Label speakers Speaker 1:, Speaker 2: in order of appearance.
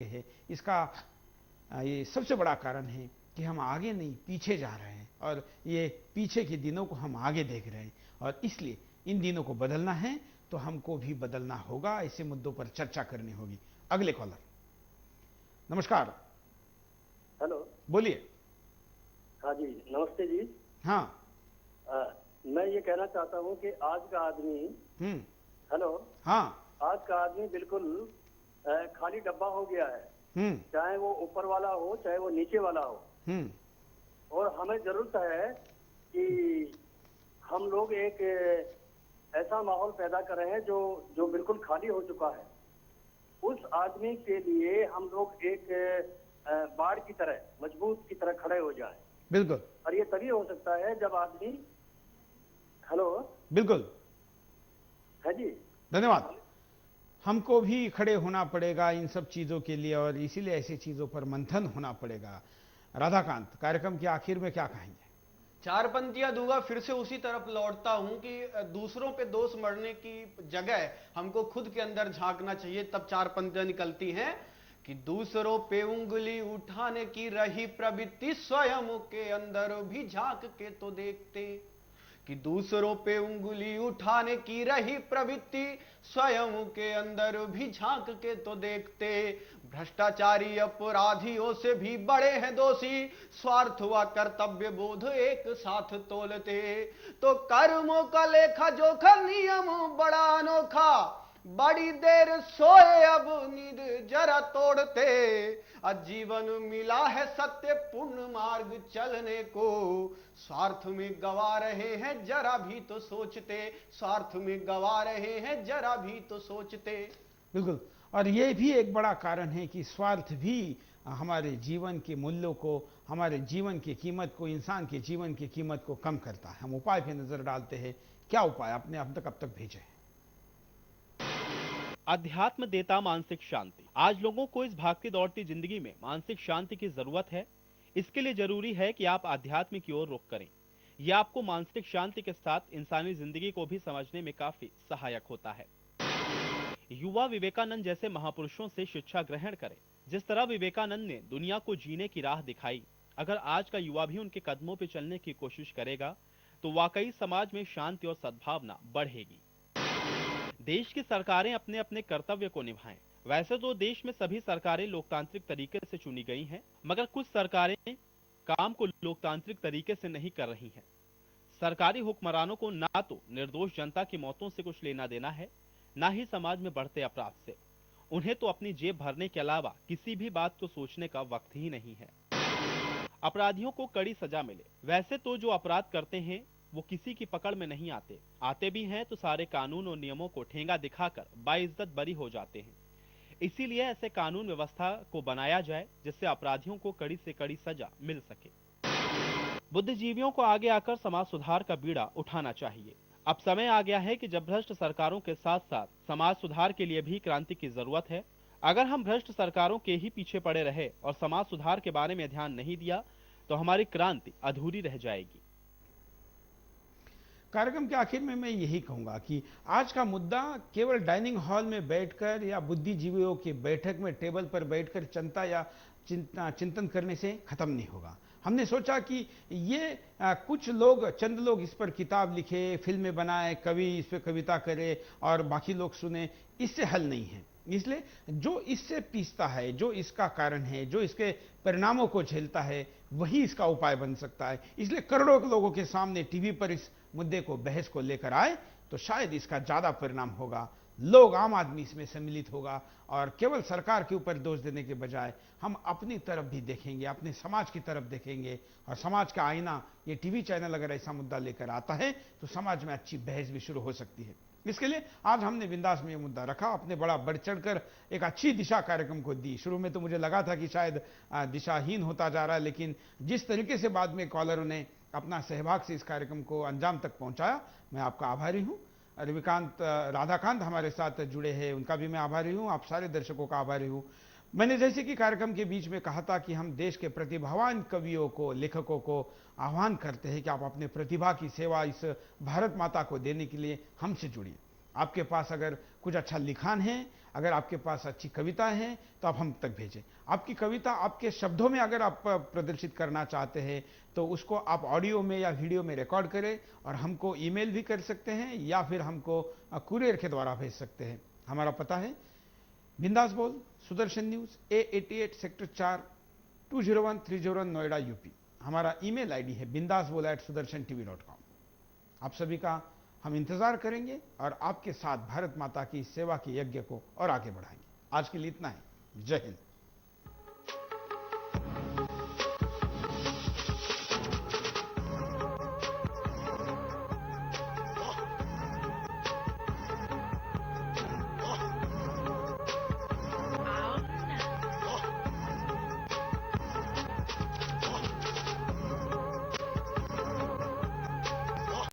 Speaker 1: है इसका ये सबसे बड़ा कारण है कि हम आगे नहीं पीछे जा रहे हैं और ये पीछे के दिनों को हम आगे देख रहे हैं और इसलिए इन दिनों को बदलना है तो हमको भी बदलना होगा। ऐसे मुद्दों पर चर्चा करनी होगी। अगले कॉलर। नमस्कार।
Speaker 2: हेलो।
Speaker 1: बोलिए।
Speaker 2: हाँ जी, नमस्ते जी।
Speaker 1: हाँ।
Speaker 2: मैं ये कहना चाहता हूँ कि आज का आदमी हेलो।
Speaker 1: हाँ।
Speaker 2: आज का आदमी बिल्कुल खाली डब्बा हो गया है। चाहे वो ऊपर वाला हो चाहे वो नीचे वाला हो। और हमें जरूरत है कि हम लोग एक ऐसा माहौल पैदा कर रहे हैं जो बिल्कुल खाली हो चुका है। उस आदमी के लिए हम लोग एक बाड़ की तरह, मजबूत की तरह खड़े हो जाएं।
Speaker 1: बिल्कुल।
Speaker 2: और ये तभी हो सकता है जब आदमी हेलो।
Speaker 1: बिल्कुल
Speaker 2: है जी।
Speaker 1: धन्यवाद। हमको भी खड़े होना पड़ेगा इन सब चीजों के लिए और इसीलिए ऐसी चीजों पर मंथन होना पड़ेगा। राधाकांत, कार्यक्रम के आखिर में क्या कहेंगे?
Speaker 3: चार पंक्तियां दूंगा, फिर से उसी तरफ लौटता हूं कि दूसरों पे दोष मढ़ने की जगह हमको खुद के अंदर झांकना चाहिए। तब चार पंक्तियां निकलती हैं कि दूसरों पे उंगली उठाने की रही प्रवृत्ति स्वयं के अंदर भी झांक के तो देखते। कि दूसरों पे उंगली उठाने की रही प्रवृत्ति स्वयं के अंदर भी झांक के तो देखते। भ्रष्टाचारी अपराधियों से भी बड़े हैं दोषी, स्वार्थ व कर्तव्य बोध एक साथ तोलते। तो कर्मों का लेखा जोखा नियम बड़ा अनोखा, बड़ी देर सोए अब नींद जरा तोड़ते। जीवन मिला है सत्य पूर्ण मार्ग चलने को, स्वार्थ में गवा रहे हैं जरा भी तो सोचते। स्वार्थ में गवा रहे हैं जरा भी तो सोचते।
Speaker 1: बिल्कुल। और ये भी एक बड़ा कारण है कि स्वार्थ भी हमारे जीवन के मूल्यों को, हमारे जीवन की कीमत को, इंसान के जीवन की कीमत को कम करता है। हम उपाय पे नजर डालते हैं। क्या उपाय आपने अब तक भेजे हैं?
Speaker 4: अध्यात्म देता मानसिक शांति। आज लोगों को इस भागती दौड़ती जिंदगी में मानसिक शांति की जरूरत है। इसके लिए जरूरी है कि आप अध्यात्म की ओर रुख करें। यह आपको मानसिक शांति के साथ इंसानी जिंदगी को भी समझने में काफी सहायक होता है। युवा विवेकानंद जैसे महापुरुषों से शिक्षा ग्रहण करें। जिस तरह विवेकानंद ने दुनिया को जीने की राह दिखाई, अगर आज का युवा भी उनके कदमों पर चलने की कोशिश करेगा तो वाकई समाज में शांति और सद्भावना बढ़ेगी। देश की सरकारें अपने अपने कर्तव्य को निभाएं। वैसे तो देश में सभी सरकारें लोकतांत्रिक तरीके से चुनी गई हैं, मगर कुछ सरकारें काम को लोकतांत्रिक तरीके से नहीं कर रही हैं। सरकारी हुक्मरानों को ना तो निर्दोष जनता की मौतों से कुछ लेना देना है, ना ही समाज में बढ़ते अपराध से। उन्हें तो अपनी जेब भरने के अलावा किसी भी बात को सोचने का वक्त ही नहीं है। अपराधियों को कड़ी सजा मिले। वैसे तो जो अपराध करते हैं वो किसी की पकड़ में नहीं आते भी हैं तो सारे कानून और नियमों को ठेंगा दिखाकर बाइज्जत बरी हो जाते हैं। इसीलिए ऐसे कानून व्यवस्था को बनाया जाए जिससे अपराधियों को कड़ी से कड़ी सजा मिल सके। बुद्धिजीवियों को आगे आकर समाज सुधार का बीड़ा उठाना चाहिए। अब समय आ गया है कि जब भ्रष्ट सरकारों के साथ साथ समाज सुधार के लिए भी क्रांति की जरूरत है। अगर हम भ्रष्ट सरकारों के ही पीछे पड़े रहे और समाज सुधार के बारे में ध्यान नहीं दिया तो हमारी क्रांति अधूरी रह जाएगी।
Speaker 1: कार्यक्रम के आखिर में मैं यही कहूंगा कि आज का मुद्दा केवल डाइनिंग हॉल में बैठकर या बुद्धिजीवियों की बैठक में टेबल पर बैठकर चिंता या चिंतन करने से खत्म नहीं होगा। हमने सोचा कि ये कुछ लोग, चंद लोग इस पर किताब लिखे, फिल्में बनाए, कवि इस पर कविता करे और बाकी लोग सुने, इससे हल नहीं है। इसलिए जो इससे पीसता है, जो इसका कारण है, जो इसके परिणामों को झेलता है, वही इसका उपाय बन सकता है। इसलिए करोड़ों लोगों के सामने टीवी पर इस मुद्दे को, बहस को लेकर आए तो शायद इसका ज्यादा परिणाम होगा। लोग, आम आदमी इसमें सम्मिलित होगा और केवल सरकार के ऊपर दोष देने के बजाय हम अपनी तरफ भी देखेंगे, अपने समाज की तरफ देखेंगे। और समाज का आईना ये टीवी चैनल अगर ऐसा मुद्दा लेकर आता है तो समाज में अच्छी बहस भी शुरू हो सकती है। इसके लिए आज हमने बिंदास में ये मुद्दा रखा, अपने बड़ा बढ़ चढ़कर एक अच्छी दिशा कार्यक्रम को दी। शुरू में तो मुझे लगा था कि शायद दिशाहीन होता जा रहा है, लेकिन जिस तरीके से बाद में कॉलरों ने अपना सहभाग से इस कार्यक्रम को अंजाम तक पहुंचाया, मैं आपका आभारी हूं। राधाकांत हमारे साथ जुड़े हैं, उनका भी मैं आभारी हूं। आप सारे दर्शकों का आभारी हूं। मैंने जैसे कि कार्यक्रम के बीच में कहा था कि हम देश के प्रतिभावान कवियों को, लेखकों को आह्वान करते हैं कि आप अपने प्रतिभा की सेवा इस भारत माता को देने के लिए हमसे जुड़िए। आपके पास अगर कुछ अच्छा लिखान है, अगर आपके पास अच्छी कविता है, तो आप हम तक भेजें। आपकी कविता आपके शब्दों में अगर आप प्रदर्शित करना चाहते हैं तो उसको आप ऑडियो में या वीडियो में रिकॉर्ड करें और हमको ईमेल भी कर सकते हैं या फिर हमको कुरियर के द्वारा भेज सकते हैं। हमारा पता है बिंदास बोल, Sudarshan news, A88 sector 4, 20130 Noida UP. हमारा ईमेल आईडी है bindasbol@sudarshan.tv.com। आप सभी का हम इंतजार करेंगे और आपके साथ भारत माता की सेवा के यज्ञ को और आगे बढ़ाएंगे। आज के लिए इतना ही। जय हिंद।